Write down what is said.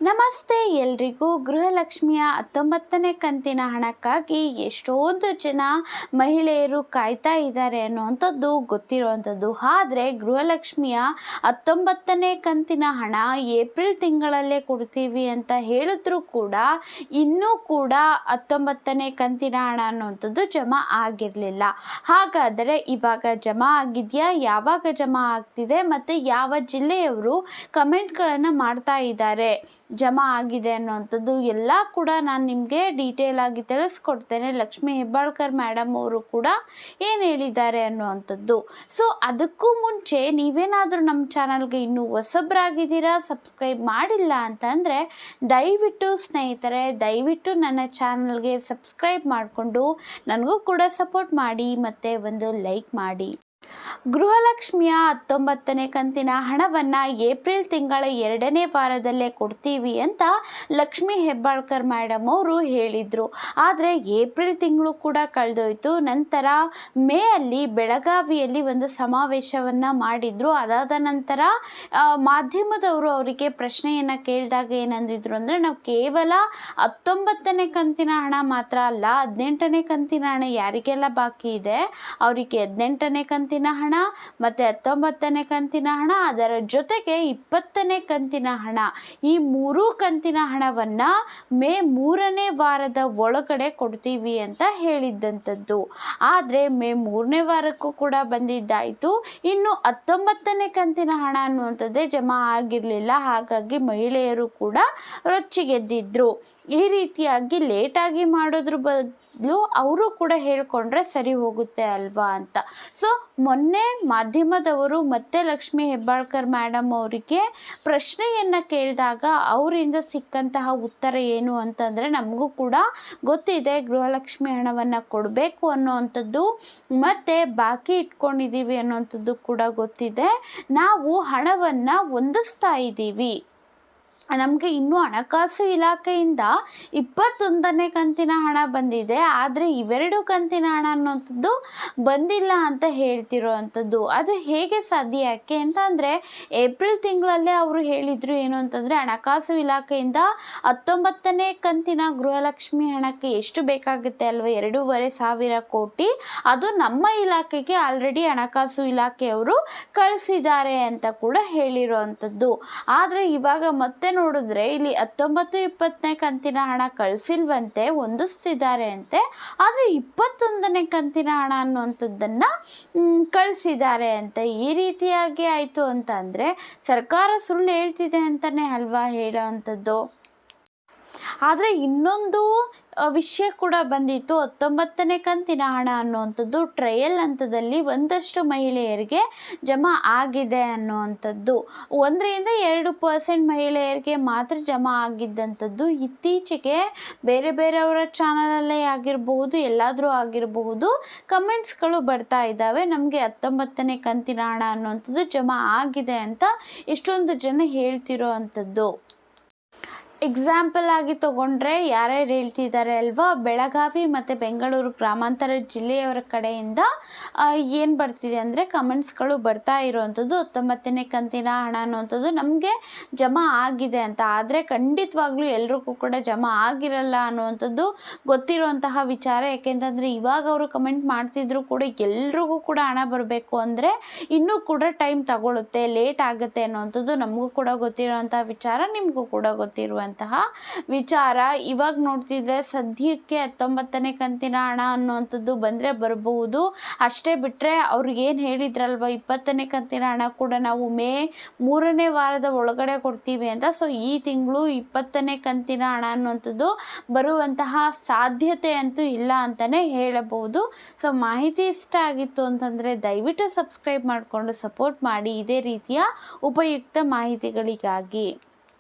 ನಮಸ್ತೆ ಎಲ್ರಿಗೂ. ಗೃಹಲಕ್ಷ್ಮಿಯ 19ನೇ ಕಂತಿನ ಹಣಕ್ಕಾಗಿ ಎಷ್ಟೊಂದು ಜನ ಮಹಿಳೆಯರು ಕಾಯ್ತಾ ಇದ್ದಾರೆ ಅನ್ನುವಂಥದ್ದು ಗೊತ್ತಿರುವಂಥದ್ದು. ಆದರೆ ಗೃಹಲಕ್ಷ್ಮಿಯ 19ನೇ ಕಂತಿನ ಹಣ ಏಪ್ರಿಲ್ ತಿಂಗಳಲ್ಲೇ ಕೊಡ್ತೀವಿ ಅಂತ ಹೇಳಿದ್ರು ಕೂಡ ಇನ್ನೂ ಕೂಡ 19ನೇ ಕಂತಿನ ಹಣ ಅನ್ನುವಂಥದ್ದು ಜಮಾ ಆಗಿರಲಿಲ್ಲ. ಹಾಗಾದರೆ ಇವಾಗ ಜಮಾ ಆಗಿದೆಯಾ, ಯಾವಾಗ ಜಮಾ ಆಗ್ತಿದೆ ಮತ್ತು ಯಾವ ಜಿಲ್ಲೆಯವರು ಕಮೆಂಟ್ಗಳನ್ನು ಮಾಡ್ತಾ ಇದ್ದಾರೆ ಜಮಾ ಆಗಿದೆ ಅನ್ನುವಂಥದ್ದು ಎಲ್ಲ ಕೂಡ ನಾನು ನಿಮಗೆ ಡೀಟೇಲ್ ಆಗಿ ತಿಳಿಸ್ಕೊಡ್ತೇನೆ. ಲಕ್ಷ್ಮಿ ಹೆಬ್ಬಾಳ್ಕರ್ ಮೇಡಮ್ ಅವರು ಕೂಡ ಏನು ಹೇಳಿದ್ದಾರೆ ಅನ್ನುವಂಥದ್ದು. ಸೊ ಅದಕ್ಕೂ ಮುಂಚೆ ನೀವೇನಾದರೂ ನಮ್ಮ ಚಾನಲ್ಗೆ ಇನ್ನೂ ಹೊಸಬ್ರಾಗಿದ್ದೀರಾ, ಸಬ್ಸ್ಕ್ರೈಬ್ ಮಾಡಿಲ್ಲ ಅಂತಂದರೆ ದಯವಿಟ್ಟು ಸ್ನೇಹಿತರೆ ನನ್ನ ಚಾನಲ್ಗೆ ಸಬ್ಸ್ಕ್ರೈಬ್ ಮಾಡಿಕೊಂಡು ನನಗೂ ಕೂಡ ಸಪೋರ್ಟ್ ಮಾಡಿ ಮತ್ತು ಒಂದು ಲೈಕ್ ಮಾಡಿ. ಗೃಹಲಕ್ಷ್ಮಿಯ 19ನೇ ಕಂತಿನ ಹಣವನ್ನು ಏಪ್ರಿಲ್ ತಿಂಗಳ 2ನೇ ವಾರದಲ್ಲೇ ಕೊಡ್ತೀವಿ ಅಂತ ಲಕ್ಷ್ಮಿ ಹೆಬ್ಬಾಳ್ಕರ್ ಮೇಡಮ್ ಅವರು ಹೇಳಿದರು. ಆದರೆ ಏಪ್ರಿಲ್ ತಿಂಗಳು ಕೂಡ ಕಳೆದೋಯ್ತು. ನಂತರ ಮೇ ಅಲ್ಲಿ ಬೆಳಗಾವಿಯಲ್ಲಿ ಒಂದು ಸಮಾವೇಶವನ್ನು ಮಾಡಿದರು. ಅದಾದ ನಂತರ ಮಾಧ್ಯಮದವರು ಅವರಿಗೆ ಪ್ರಶ್ನೆಯನ್ನು ಕೇಳಿದಾಗ ಏನಂದಿದ್ರು ಅಂದರೆ, ನಾವು ಕೇವಲ 19ನೇ ಕಂತಿನ ಹಣ ಮಾತ್ರ ಅಲ್ಲ, 18ನೇ ಕಂತಿನ ಹಣ ಯಾರಿಗೆಲ್ಲ ಬಾಕಿ ಇದೆ ಅವರಿಗೆ 18ನೇ ಕಂತಿನ ಹಣ ಮತ್ತು 19ನೇ ಕಂತಿನ ಹಣ, ಅದರ ಜೊತೆಗೆ 20ನೇ ಕಂತಿನ ಹಣ, ಈ 3 ಕಂತಿನ ಹಣವನ್ನು ಮೇ 3ನೇ ವಾರದ ಒಳಗಡೆ ಕೊಡ್ತೀವಿ ಅಂತ ಹೇಳಿದ್ದಂಥದ್ದು. ಆದರೆ ಮೇ 3ನೇ ವಾರಕ್ಕೂ ಕೂಡ ಬಂದಿದ್ದಾಯಿತು. ಇನ್ನು 19ನೇ ಕಂತಿನ ಹಣ ಅನ್ನುವಂಥದ್ದೇ ಜಮಾ ಆಗಿರಲಿಲ್ಲ. ಹಾಗಾಗಿ ಮಹಿಳೆಯರು ಕೂಡ ರೊಚ್ಚಿಗೆದ್ದಿದ್ರು. ಈ ರೀತಿಯಾಗಿ ಲೇಟಾಗಿ ಮಾಡೋದ್ರ ಬದಲು ಅವರು ಕೂಡ ಹೇಳ್ಕೊಂಡ್ರೆ ಸರಿ ಹೋಗುತ್ತೆ ಅಲ್ವಾ ಅಂತ. ಸೊ ಮೊನ್ನೆ ಮಾಧ್ಯಮದವರು ಮತ್ತೆ ಲಕ್ಷ್ಮಿ ಹೆಬ್ಬಾಳ್ಕರ್ ಮೇಡಮ್ ಅವರಿಗೆ ಪ್ರಶ್ನೆಯನ್ನು ಕೇಳಿದಾಗ ಅವರಿಂದ ಸಿಕ್ಕಂತಹ ಉತ್ತರ ಏನು ಅಂತಂದರೆ, ನಮಗೂ ಕೂಡ ಗೊತ್ತಿದೆ ಗೃಹಲಕ್ಷ್ಮಿ ಹಣವನ್ನು ಕೊಡಬೇಕು ಅನ್ನೋವಂಥದ್ದು ಮತ್ತು ಬಾಕಿ ಇಟ್ಕೊಂಡಿದ್ದೀವಿ ಅನ್ನೋವಂಥದ್ದು ಕೂಡ ಗೊತ್ತಿದೆ. ನಾವು ಹಣವನ್ನು ಹೊಂದಿಸ್ತಾ ಇದ್ದೀವಿ. ನಮಗೆ ಇನ್ನೂ ಹಣಕಾಸು ಇಲಾಖೆಯಿಂದ 21ನೇ ಕಂತಿನ ಹಣ ಬಂದಿದೆ, ಆದರೆ ಇವೆರಡು ಕಂತಿನ ಹಣ ಅನ್ನೋಂಥದ್ದು ಬಂದಿಲ್ಲ ಅಂತ ಹೇಳ್ತಿರೋವಂಥದ್ದು. ಅದು ಹೇಗೆ ಸಾಧ್ಯ? ಯಾಕೆ ಅಂತ ಅಂದರೆ ಏಪ್ರಿಲ್ ತಿಂಗಳಲ್ಲೇ ಅವರು ಹೇಳಿದರು ಏನು ಅಂತಂದರೆ, ಹಣಕಾಸು ಇಲಾಖೆಯಿಂದ 19ನೇ ಕಂತಿನ ಗೃಹಲಕ್ಷ್ಮಿ ಹಣಕ್ಕೆ ಎಷ್ಟು ಬೇಕಾಗುತ್ತೆ ಅಲ್ವ, 2,500 ಕೋಟಿ, ಅದು ನಮ್ಮ ಇಲಾಖೆಗೆ ಆಲ್ರೆಡಿ ಹಣಕಾಸು ಇಲಾಖೆಯವರು ಕಳಿಸಿದ್ದಾರೆ ಅಂತ ಕೂಡ ಹೇಳಿರೋವಂಥದ್ದು. ಆದರೆ ಇವಾಗ ಮತ್ತೆ ನೋಡಿದ್ರೆ ಇಲ್ಲಿ 19-20ನೇ ಕಂತಿನ ಹಣ ಕಳಿಸಿಲ್ವಂತೆ, ಹೊಂದಿಸ್ತಿದ್ದಾರೆ ಅಂತೆ. ಆದರೆ 21ನೇ ಕಂತಿನ ಹಣ ಅನ್ನುವಂಥದ್ದನ್ನು ಕಳಿಸಿದ್ದಾರೆ ಅಂತೆ. ಈ ರೀತಿಯಾಗಿ ಆಯಿತು ಅಂತ ಅಂದರೆ ಸರ್ಕಾರ ಸುಳ್ಳು ಹೇಳ್ತಿದೆ ಅಂತಲೇ ಅಲ್ವಾ ಹೇಳೋವಂಥದ್ದು. ಆದರೆ ಇನ್ನೊಂದು ವಿಷಯ ಕೂಡ ಬಂದಿತ್ತು. 19ನೇ ಕಂತಿನ ಹಣ ಅನ್ನುವಂಥದ್ದು ಟ್ರಯಲ್ ಹಂತದಲ್ಲಿ ಒಂದಷ್ಟು ಮಹಿಳೆಯರಿಗೆ ಜಮಾ ಆಗಿದೆ ಅನ್ನುವಂಥದ್ದು. 1-2% ಮಹಿಳೆಯರಿಗೆ ಮಾತ್ರ ಜಮಾ ಆಗಿದ್ದಂಥದ್ದು. ಇತ್ತೀಚೆಗೆ ಬೇರೆಯವರ ಚಾನಲಲ್ಲೇ ಆಗಿರಬಹುದು, ಎಲ್ಲಾದರೂ ಆಗಿರಬಹುದು, ಕಮೆಂಟ್ಸ್ಗಳು ಬರ್ತಾ ಇದ್ದಾವೆ, ನಮಗೆ 19ನೇ ಕಂತಿನ ಹಣ ಅನ್ನುವಂಥದ್ದು ಜಮಾ ಆಗಿದೆ ಅಂತ ಎಷ್ಟೊಂದು ಜನ ಹೇಳ್ತಿರೋ ಅಂಥದ್ದು. ಎಕ್ಸಾಂಪಲ್ ಆಗಿ ತಗೊಂಡ್ರೆ ಯಾರ್ಯಾರು ಹೇಳ್ತಿದ್ದಾರೆ ಅಲ್ವಾ, ಬೆಳಗಾವಿ ಮತ್ತು ಬೆಂಗಳೂರು ಗ್ರಾಮಾಂತರ ಜಿಲ್ಲೆಯವರ ಕಡೆಯಿಂದ ಏನು ಬರ್ತಿದೆ ಅಂದರೆ ಕಮೆಂಟ್ಸ್ಗಳು ಬರ್ತಾ ಇರೋವಂಥದ್ದು 19ನೇ ಕಂತಿನ ಹಣ ಅನ್ನುವಂಥದ್ದು ನಮಗೆ ಜಮಾ ಆಗಿದೆ ಅಂತ. ಆದರೆ ಖಂಡಿತವಾಗ್ಲೂ ಎಲ್ರಿಗೂ ಕೂಡ ಜಮಾ ಆಗಿರಲ್ಲ ಅನ್ನುವಂಥದ್ದು ಗೊತ್ತಿರುವಂತಹ ವಿಚಾರ. ಯಾಕೆಂತಂದರೆ ಇವಾಗ ಅವರು ಕಮೆಂಟ್ ಮಾಡ್ತಿದ್ರು ಕೂಡ ಎಲ್ರಿಗೂ ಕೂಡ ಹಣ ಬರಬೇಕು ಅಂದರೆ ಇನ್ನೂ ಕೂಡ ಟೈಮ್ ತಗೊಳುತ್ತೆ, ಲೇಟ್ ಆಗುತ್ತೆ ಅನ್ನುವಂಥದ್ದು ನಮಗೂ ಕೂಡ ಗೊತ್ತಿರುವಂತಹ ವಿಚಾರ, ನಿಮಗೂ ಕೂಡ ಗೊತ್ತಿರುವಂತಹ ವಿಚಾರ. ಇವಾಗ ನೋಡ್ತಿದ್ರೆ ಸದ್ಯಕ್ಕೆ 19ನೇ ಕಂತಿನ ಹಣ ಅನ್ನುವಂಥದ್ದು ಬಂದರೆ ಬರಬಹುದು. ಅಷ್ಟೇ ಬಿಟ್ಟರೆ ಅವ್ರಿಗೆ ಏನು ಹೇಳಿದ್ರಲ್ವ, 20ನೇ ಕಂತಿನ ಹಣ ಕೂಡ ನಾವು ಮೇ 3ನೇ ವಾರದ ಒಳಗಡೆ ಕೊಡ್ತೀವಿ ಅಂತ. ಸೊ ಈ ತಿಂಗಳು 20ನೇ ಕಂತಿನ ಹಣ ಅನ್ನುವಂಥದ್ದು ಬರುವಂತಹ ಸಾಧ್ಯತೆ ಅಂತೂ ಇಲ್ಲ ಅಂತಲೇ ಹೇಳಬಹುದು. ಸೊ ಮಾಹಿತಿ ಇಷ್ಟ ಆಗಿತ್ತು ಅಂತಂದರೆ ದಯವಿಟ್ಟು ಸಬ್ಸ್ಕ್ರೈಬ್ ಮಾಡಿಕೊಂಡು ಸಪೋರ್ಟ್ ಮಾಡಿ ಇದೇ ರೀತಿಯ ಉಪಯುಕ್ತ ಮಾಹಿತಿಗಳಿಗಾಗಿ.